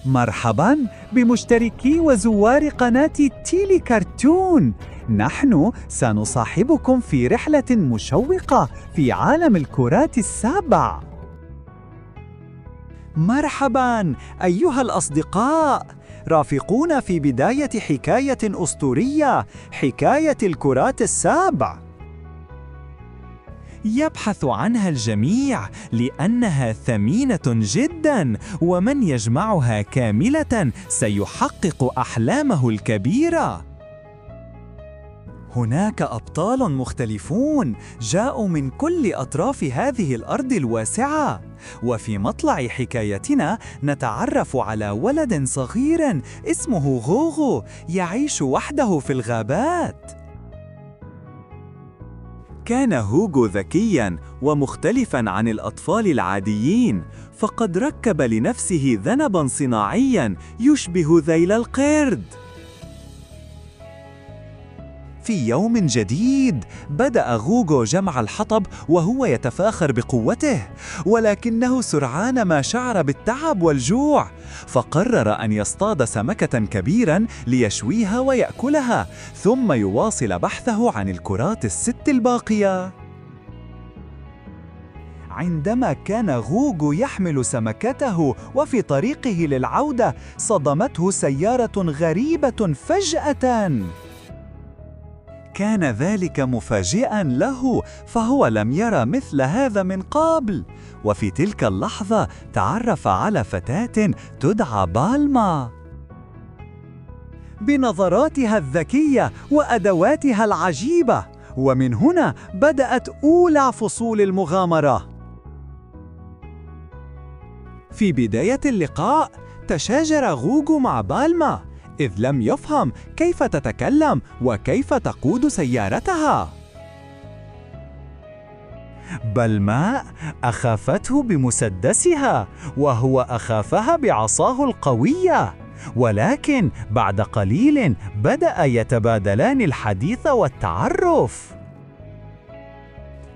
مرحباً بمشتركي وزوار قناة تيلي كرتون. نحن سنصاحبكم في رحلة مشوقة في عالم الكرات السبع. مرحباً أيها الأصدقاء، رافقونا في بداية حكاية أسطورية، حكاية الكرات السبع. يبحث عنها الجميع لأنها ثمينة جداً، ومن يجمعها كاملة سيحقق أحلامه الكبيرة. هناك أبطال مختلفون جاءوا من كل أطراف هذه الأرض الواسعة، وفي مطلع حكايتنا نتعرف على ولد صغير اسمه غوغو يعيش وحده في الغابات. كان هوغو ذكياً ومختلفاً عن الأطفال العاديين، فقد ركب لنفسه ذنباً صناعياً يشبه ذيل القرد. في يوم جديد بدأ غوغو جمع الحطب وهو يتفاخر بقوته، ولكنه سرعان ما شعر بالتعب والجوع، فقرر أن يصطاد سمكة كبيراً ليشويها ويأكلها، ثم يواصل بحثه عن الكرات الست الباقية. عندما كان غوغو يحمل سمكته وفي طريقه للعودة، صدمته سيارة غريبة فجأة. كان ذلك مفاجئاً له، فهو لم يرى مثل هذا من قبل، وفي تلك اللحظة تعرف على فتاة تدعى بالما. بنظراتها الذكية وأدواتها العجيبة، ومن هنا بدأت أولى فصول المغامرة. في بداية اللقاء تشاجر غوغو مع بالما، إذ لم يفهم كيف تتكلم وكيف تقود سيارتها. بالما أخافته بمسدسها، وهو أخافها بعصاه القوية، ولكن بعد قليل بدأ يتبادلان الحديث والتعرف.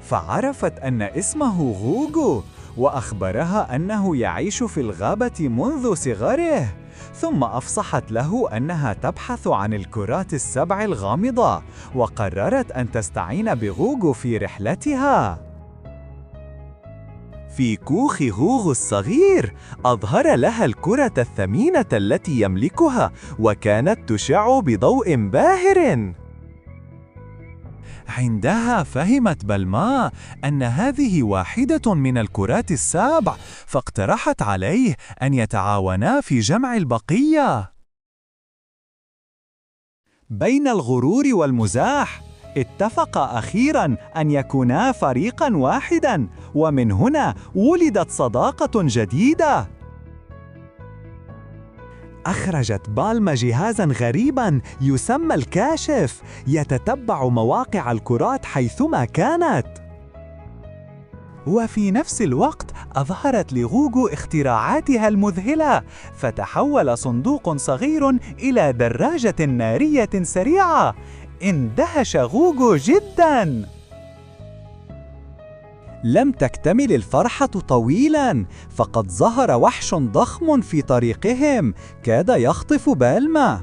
فعرفت أن اسمه غوغو، وأخبرها أنه يعيش في الغابة منذ صغره، ثم أفصحت له أنها تبحث عن الكرات السبع الغامضة، وقررت أن تستعين بغوغو في رحلتها. في كوخ غوغو الصغير أظهر لها الكرة الثمينة التي يملكها، وكانت تشع بضوء باهر. عندها فهمت بالما أن هذه واحدة من الكرات السبع، فاقترحت عليه أن يتعاونا في جمع البقية. بين الغرور والمزاح اتفقا أخيراً أن يكونا فريقاً واحداً، ومن هنا ولدت صداقة جديدة. أخرجت بالما جهازاً غريباً يسمى الكاشف، يتتبع مواقع الكرات حيثما كانت. وفي نفس الوقت أظهرت لغوغو اختراعاتها المذهلة، فتحول صندوق صغير إلى دراجة نارية سريعة. اندهش غوغو جداً. لم تكتمل الفرحة طويلاً، فقد ظهر وحش ضخم في طريقهم كاد يخطف بالما.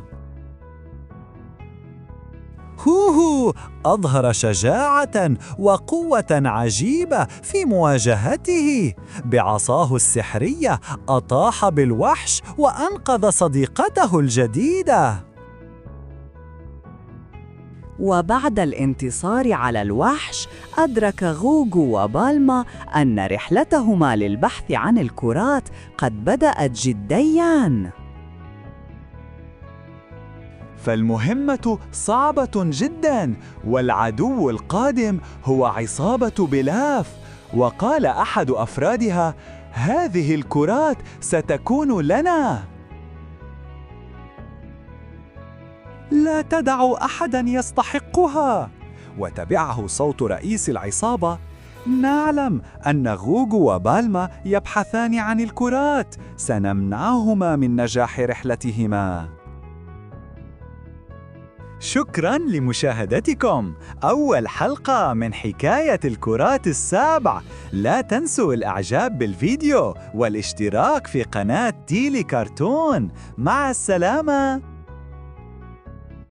هوهو أظهر شجاعة وقوة عجيبة في مواجهته، بعصاه السحرية أطاح بالوحش وأنقذ صديقته الجديدة. وبعد الانتصار على الوحش، أدرك غوغو وبالما أن رحلتهما للبحث عن الكرات قد بدأت جدياً. فالمهمة صعبة جداً، والعدو القادم هو عصابة بلاف. وقال أحد أفرادها: هذه الكرات ستكون لنا. لا تدعوا أحداً يستحقها. وتبعه صوت رئيس العصابة: نعلم أن غوغو وبالما يبحثان عن الكرات، سنمنعهما من نجاح رحلتهما. شكراً لمشاهدتكم. أول حلقة من حكاية الكرات السبع. لا تنسوا الإعجاب بالفيديو والاشتراك في قناة تيلي كرتون. مع السلامة.